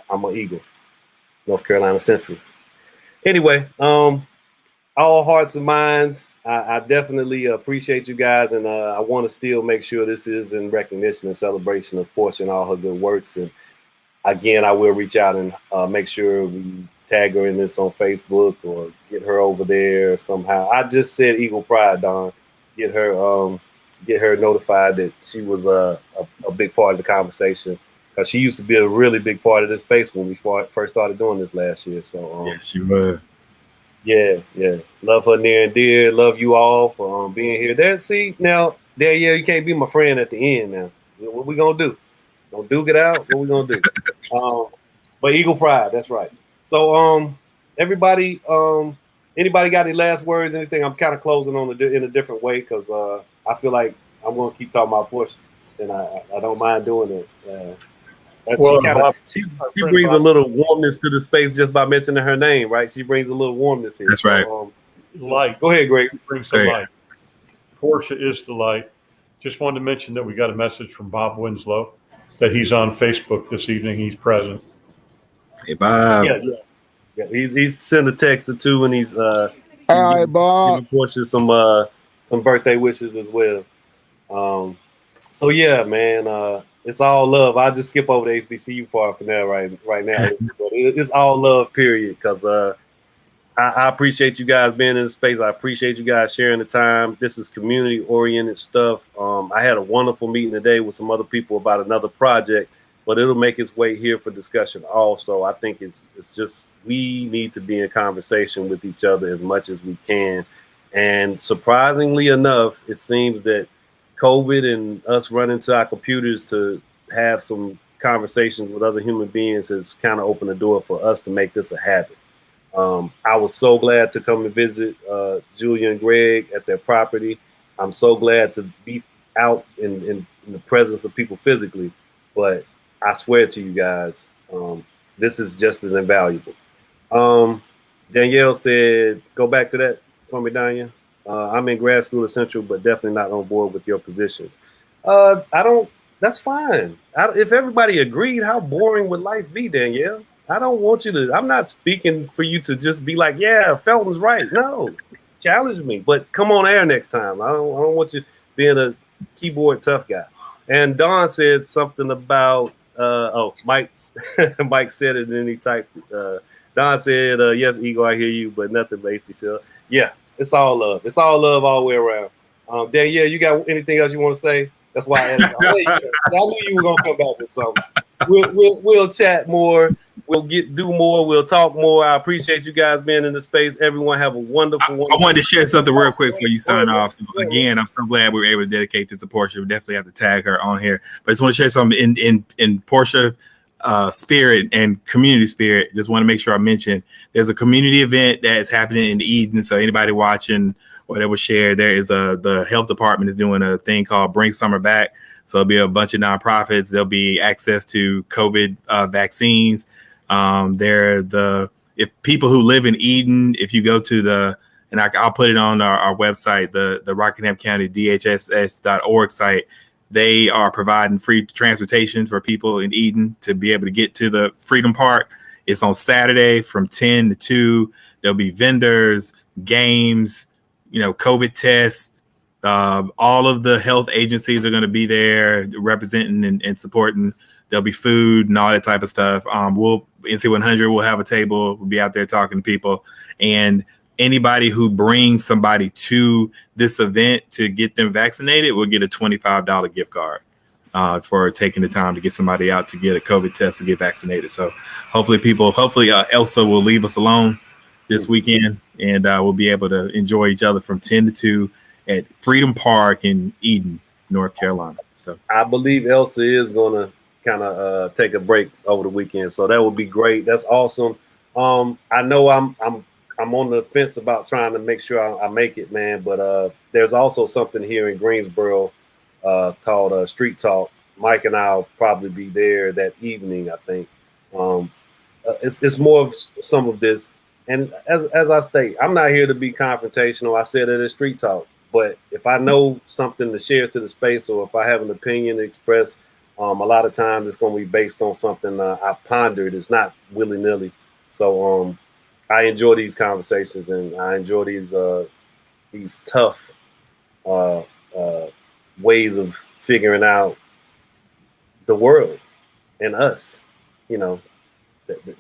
I'm an Eagle, North Carolina Central. Anyway, all hearts and minds. I definitely appreciate you guys, and I want to still make sure this is in recognition and celebration of Portia and all her good works. And again, I will reach out and make sure we tag her in this on Facebook or get her over there somehow. I just said Eagle Pride, Don. Get her notified that she was a big part of the conversation, because she used to be a really big part of this space when we first started doing this last year. So yeah, she was. Yeah. Love her near and dear. Love you all for being here. Yeah, you can't be my friend at the end now. What we gonna do? Gonna duke it out? What we gonna do? But Eagle Pride, that's right. So everybody, anybody got any last words, anything? I'm kind of closing on in a different way, because I feel like I'm gonna keep talking about Portia, and I don't mind doing it. She brings a little warmness to the space just by mentioning her name, right? She brings a little warmness here. That's right. Light. Go ahead, Greg. Brings the light. Portia is the light. Just wanted to mention that we got a message from Bob Winslow that he's on Facebook this evening. He's present. Hey, Bob. Yeah. He's sent a text or two, and he's all right, Bob. Giving Portia some birthday wishes as well. So yeah, man. It's all love. I'll just skip over the HBCU part for now, right now. But it's all love, period. Because I appreciate you guys being in the space. I appreciate you guys sharing the time. This is community-oriented stuff. I had a wonderful meeting today with some other people about another project, but it'll make its way here for discussion also. I think it's just we need to be in conversation with each other as much as we can. And surprisingly enough, it seems that COVID and us running to our computers to have some conversations with other human beings has kind of opened the door for us to make this a habit. I was so glad to come and visit Julia and Greg at their property. I'm so glad to be out in the presence of people physically, but I swear to you guys, this is just as invaluable. Danielle said, go back to that for me, Danya. I'm in grad school at Central, but definitely not on board with your positions. That's fine. If everybody agreed, how boring would life be, Danielle? I don't want you to, I'm not speaking for you to just be like, yeah, Felton's right. No, challenge me, but come on air next time. I don't want you being a keyboard tough guy. And Don said something about, Mike, Mike said it and then he typed it. Don said, yes, Eagle, I hear you, but nothing basically said, yeah. It's all love. It's all love all the way around. Danielle, you got anything else you want to say? That's why I knew you were gonna come back with something. We'll chat more. We'll do more. We'll talk more. I appreciate you guys being in the space. Everyone have a wonderful. I wanted to share something real quick before you sign off. So again, I'm so glad we were able to dedicate this to Portia. We definitely have to tag her on here. But I just want to share something in Portia spirit and community spirit. Just want to make sure I mention there's a community event that is happening in Eden. So anybody watching or that was shared, there is the health department is doing a thing called Bring Summer Back. So there'll be a bunch of nonprofits. There'll be access to COVID vaccines. If people who live in Eden, if you go to I'll put it on our website, the Rockingham County DHSS.org site. They are providing free transportation for people in Eden to be able to get to the Freedom Park. It's on Saturday from 10 to 2. There'll be vendors, games, COVID tests. All of the health agencies are going to be there representing and supporting. There'll be food and all that type of stuff. NC 100 will have a table. We'll be out there talking to people. And anybody who brings somebody to this event to get them vaccinated will get a $25 gift card for taking the time to get somebody out to get a COVID test to get vaccinated. So hopefully Elsa will leave us alone this weekend, and we'll be able to enjoy each other from 10 to 2 at Freedom Park in Eden, North Carolina. So I believe Elsa is going to kind of take a break over the weekend. So that would be great. That's awesome. I know I'm on the fence about trying to make sure I make it, man. But there's also something here in Greensboro called Street Talk. Mike and I'll probably be there that evening, I think. It's more of some of this. And as I state, I'm not here to be confrontational. I said it in street talk. But if I know something to share to the space, or if I have an opinion to express, a lot of times it's going to be based on something I pondered. It's not willy nilly. So I enjoy these conversations, and I enjoy these tough ways of figuring out the world and us. You know,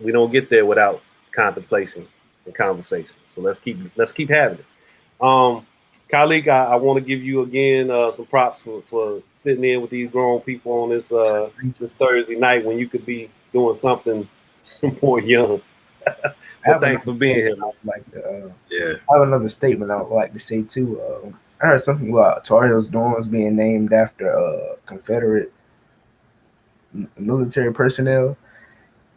we don't get there without contemplation and conversation. So let's keep having it. Khalik, I want to give you again some props for sitting in with these grown people on this Thursday night when you could be doing something more young. Thanks for being here. I have another statement I would like to say too. I heard something about Tar Heels dorms being named after Confederate military personnel.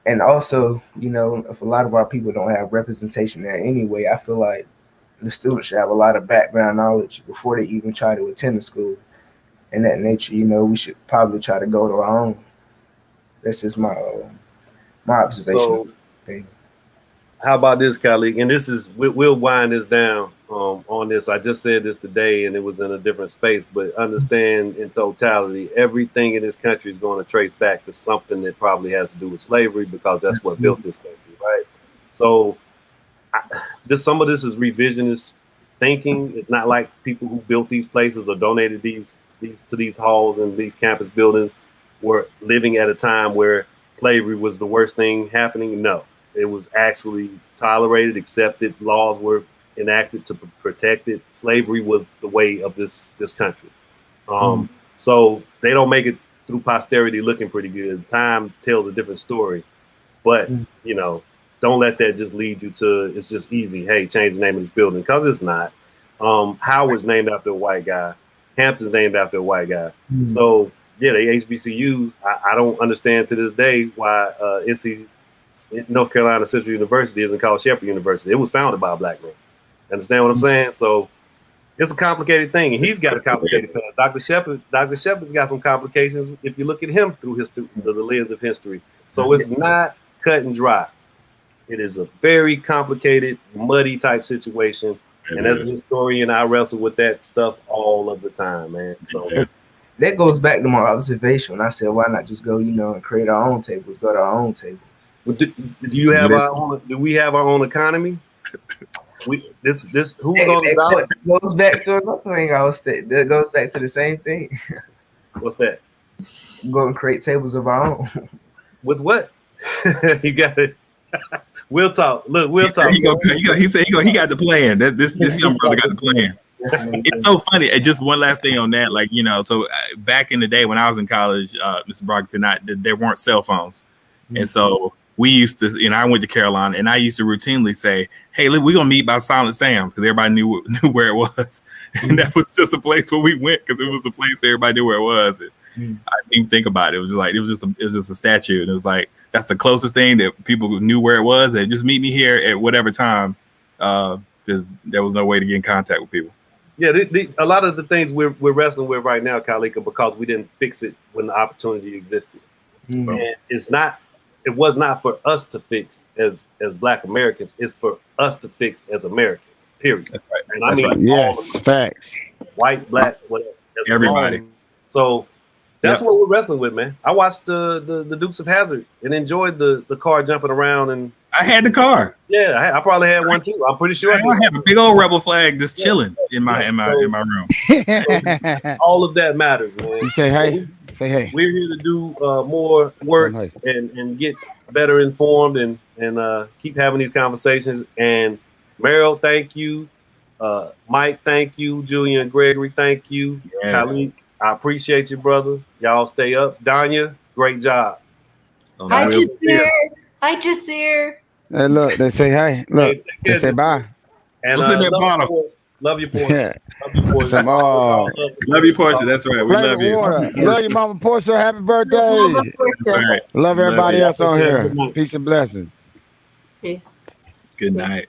And also, you know, if a lot of our people don't have representation there anyway, I feel like the students should have a lot of background knowledge before they even try to attend the school. And that nature, you know, we should probably try to go to our own. That's just my observation. So, how about this, Khalik? And this is we'll wind this down on this. I just said this today, and it was in a different space. But understand, in totality, everything in this country is going to trace back to something that probably has to do with slavery, because that's what built this country, right? So, some of this is revisionist thinking. It's not like people who built these places or donated these to these halls and these campus buildings were living at a time where slavery was the worst thing happening. No. It was actually tolerated, accepted. Laws were enacted to protect it. Slavery was the way of this country. So they don't make it through posterity looking pretty good. Time tells a different story. But, you know, don't let that just lead you to, it's just easy. Hey, change the name of this building, because it's not. Howard's named after a white guy. Hampton's named after a white guy. So, yeah, they HBCUs. I don't understand to this day why North Carolina Central University isn't called Shepherd University. It was founded by a black man. Understand what I'm saying? So it's a complicated thing, and he's got a complicated past. Dr. Shepherd's got some complications if you look at him through history, the lens of history. So it's not cut and dry. It is a very complicated, muddy type situation. And as a historian, I wrestle with that stuff all of the time, man. So that goes back to my observation. I said, why not just go, you know, and create our own tables, go to our own tables. Do you have our own? Do we have our own economy? Who's on the dollar? That goes back to another thing I was saying. That goes back to the same thing. What's that? Go and create tables of our own. With what? You got it. We'll talk. Look, we'll talk. He said he got the plan. This young brother got the plan. It's so funny. Just one last thing on that, like, you know, so back in the day when I was in college, Mr. Brockton, there weren't cell phones, and so we used to, you know, I went to Carolina, and I used to routinely say, "Hey, look, we're gonna meet by Silent Sam," because everybody knew where it was, and that was just a place where we went because it was a place where everybody knew where it was. And I didn't even think about it. It was just a statue, and it was like that's the closest thing that people knew where it was. And just meet me here at whatever time, because there was no way to get in contact with people. Yeah, a lot of the things we're wrestling with right now, Kalika, because we didn't fix it when the opportunity existed, and it was not for us to fix as Black Americans. It's for us to fix as Americans. Period. That's right. And I mean, yes, facts. White, black, whatever. Everybody. So that's what we're wrestling with, man. I watched the Dukes of Hazzard and enjoyed the car jumping around, and I had the car. Yeah, I probably had one too. I'm pretty sure I have a big old rebel flag just chilling in my room. All of that matters, man. You say hey. Say hey. We're here to do more work and get better informed and keep having these conversations. And Meryl, thank you. Mike, thank you. Julian, Gregory, thank you. Yes. Khalik, I appreciate you, brother. Y'all stay up. Danya, great job. Hi, Jasir. Hi, Jasir. Hey, look, they say hey. Look, they say bye. And what's in that bottle? Love you, Portia. Love you, Portia. That's right. We love you. Love you, Mama Portia. Happy birthday. Right. Love everybody else on here. Peace and blessings. Peace. Good night.